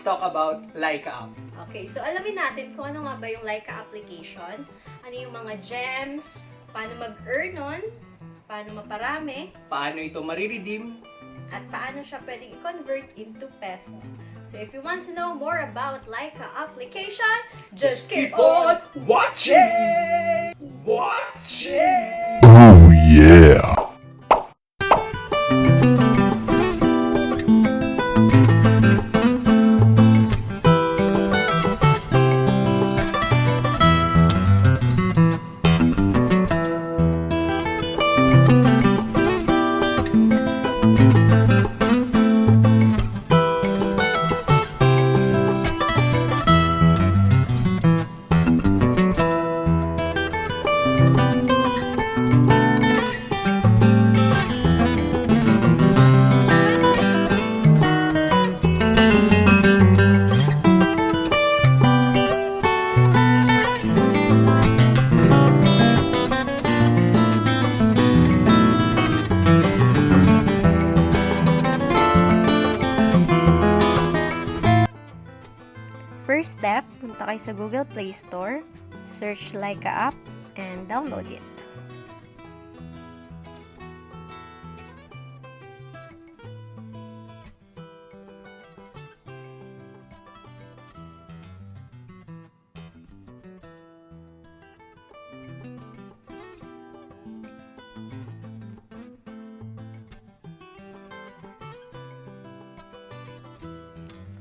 talk about LYKA App. Okay, so alamin natin kung ano nga ba yung LYKA application, ano yung mga gems, paano mag-earn nun, paano maparami, Paano ito mariredeem, at paano siya pwedeng i-convert into peso. So if you want to know more about LYKA application, just keep on watching! Watching! Oh yeah! First step, punta kayo sa Google Play Store, search LYKA App, and download it.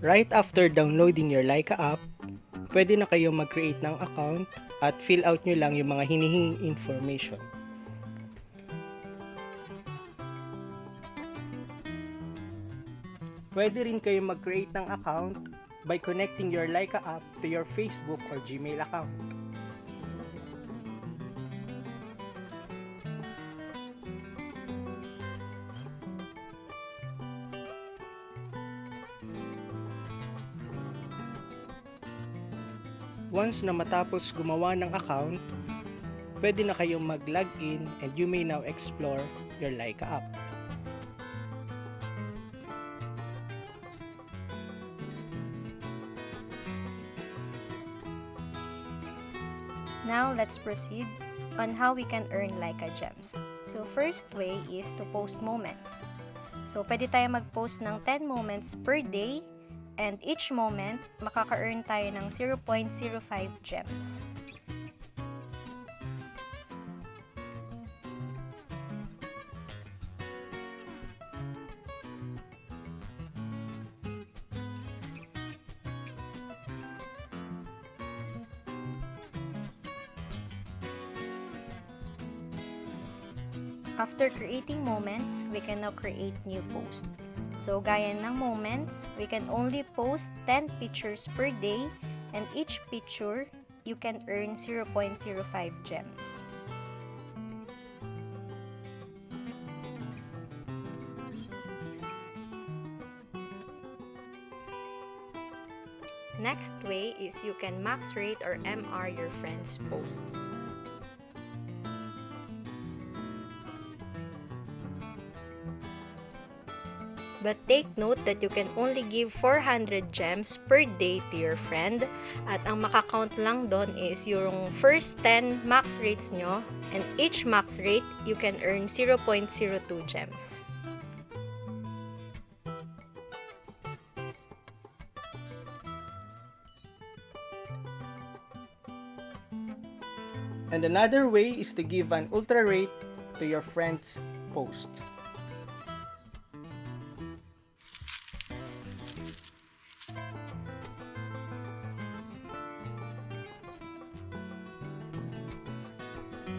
Right after downloading your LYKA app, pwede na kayo mag-create ng account at fill out nyo lang yung mga hinihinging information. Pwede rin kayo mag-create ng account by connecting your LYKA app to your Facebook or Gmail account. Once na matapos gumawa ng account, pwede na kayong mag-login and you may now explore your LYKA app. Now, let's proceed on how we can earn LYKA gems. So, first way is to post moments. So, pwede tayo mag-post ng 10 moments per day, and each moment, makaka-earn tayo ng 0.05 gems. After creating moments, we can now create new posts. So, gaya ng moments, we can only post 10 pictures per day, and each picture, you can earn 0.05 gems. Next way is you can max rate or MR your friends' posts. But take note that you can only give 400 gems per day to your friend, at ang makakount lang doon is yung first 10 max rates nyo, and each max rate you can earn 0.02 gems. And another way is to give an ultra rate to your friend's post.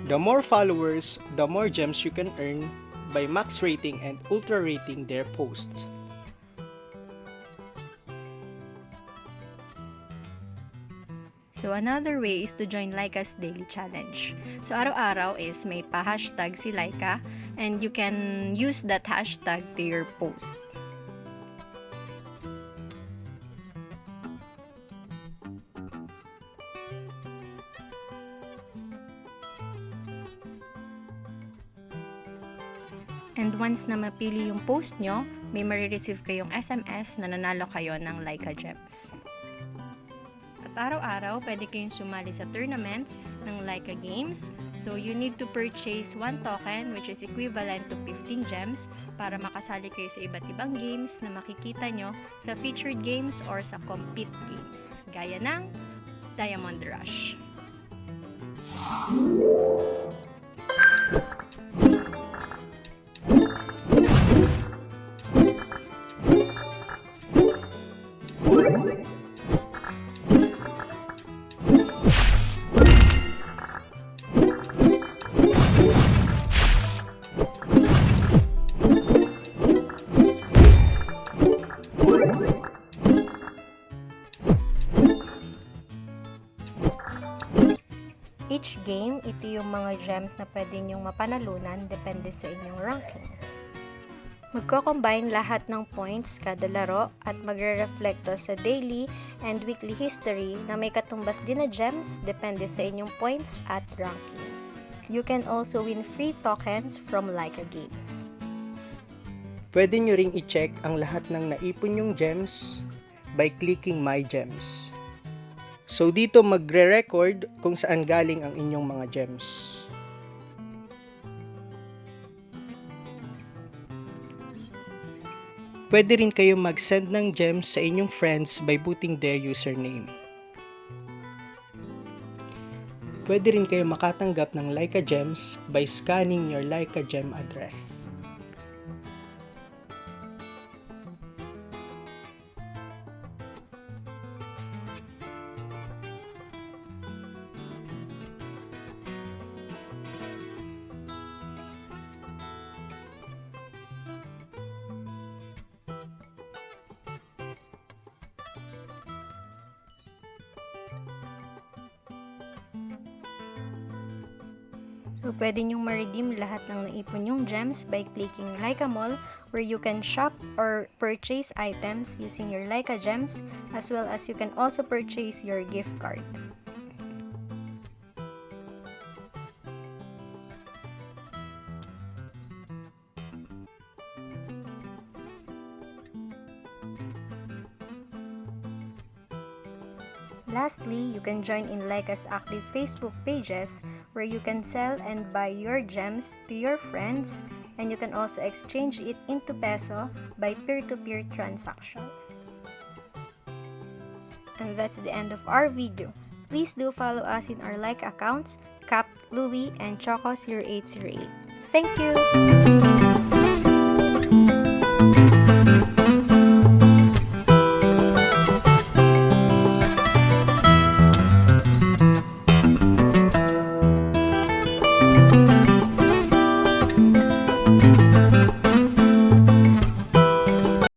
The more followers, the more gems you can earn by max rating and ultra rating their posts. So, another way is to join LYKA's daily challenge. So, araw-araw is may pa-hashtag si LYKA, and you can use that hashtag to your post. And once na mapili yung post nyo, may marireceive kayong SMS na nanalo kayo ng LYKA Gems. At araw-araw, pwede kayong sumali sa tournaments ng LYKA Games. So, you need to purchase 1 token which is equivalent to 15 gems para makasali kayo sa iba't ibang games na makikita nyo sa featured games or sa compete games. Gaya ng Diamond Rush. Each game, ito yung mga gems na pwede nyong mapanalunan depende sa inyong ranking. Magko-combine lahat ng points kada laro at magre-reflecto sa daily and weekly history na may katumbas din na gems depende sa inyong points at ranking. You can also win free tokens from LYKA Games. Pwede nyo ring i-check ang lahat ng naipon yung gems by clicking My Gems. So dito magre-record kung saan galing ang inyong mga gems. Pwede rin kayo mag-send ng gems sa inyong friends by putting their username. Pwede rin kayo makatanggap ng LYKA Gems by scanning your LYKA Gem address. So, pwede nyong ma-redeem lahat ng naipon yung gems by clicking LYKA Mall where you can shop or purchase items using your LYKA Gems as well as you can also purchase your gift card. Lastly, you can join in LYKA's active Facebook pages where you can sell and buy your gems to your friends and you can also exchange it into peso by peer-to-peer transaction. And that's the end of our video. Please do follow us in our LYKA accounts, captlouie and Choco 0808. Thank you!